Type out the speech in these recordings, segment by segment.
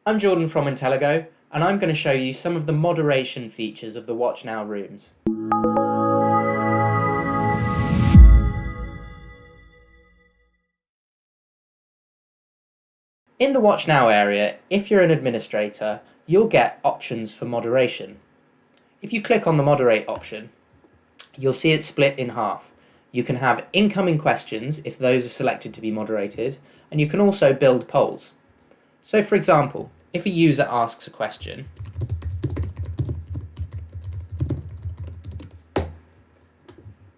I'm Jordan from Intelligo, and I'm going to show you some of the moderation features of the Watch Now rooms. In the Watch Now area, if you're an administrator, you'll get options for moderation. If you click on the Moderate option, you'll see it split in half. You can have incoming questions if those are selected to be moderated, and you can also build polls. So for example, if a user asks a question,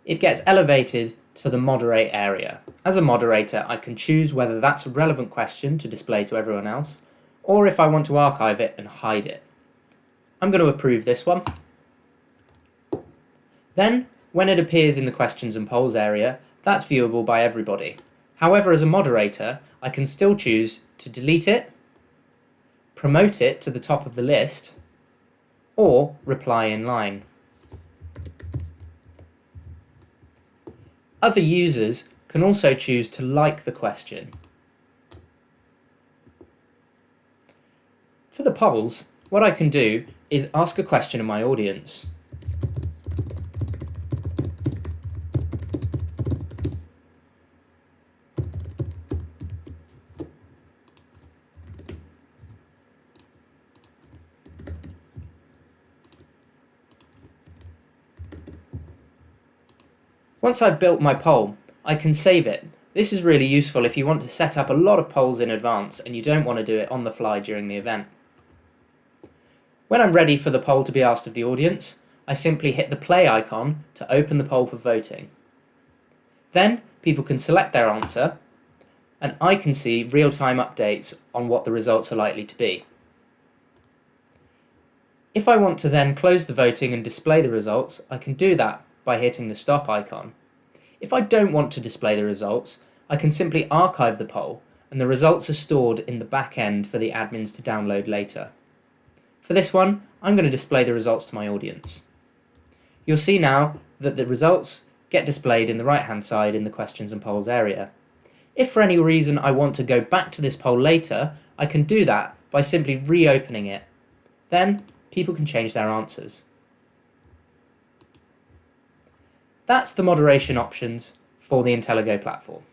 it gets elevated to the Moderate area. As a moderator, I can choose whether that's a relevant question to display to everyone else, or if I want to archive it and hide it. I'm going to approve this one. Then, when it appears in the questions and polls area, that's viewable by everybody. However, as a moderator, I can still choose to delete it, promote it to the top of the list, or reply in line. Other users can also choose to like the question. For the polls, what I can do is ask a question of my audience. Once I've built my poll, I can save it. This is really useful if you want to set up a lot of polls in advance and you don't want to do it on the fly during the event. When I'm ready for the poll to be asked of the audience, I simply hit the play icon to open the poll for voting. Then people can select their answer, and I can see real-time updates on what the results are likely to be. If I want to then close the voting and display the results, I can do that by hitting the stop icon. If I don't want to display the results, I can simply archive the poll, and the results are stored in the back end for the admins to download later. For this one, I'm going to display the results to my audience. You'll see now that the results get displayed in the right-hand side in the questions and polls area. If for any reason I want to go back to this poll later, I can do that by simply reopening it. Then people can change their answers. That's the moderation options for the Intelligo platform.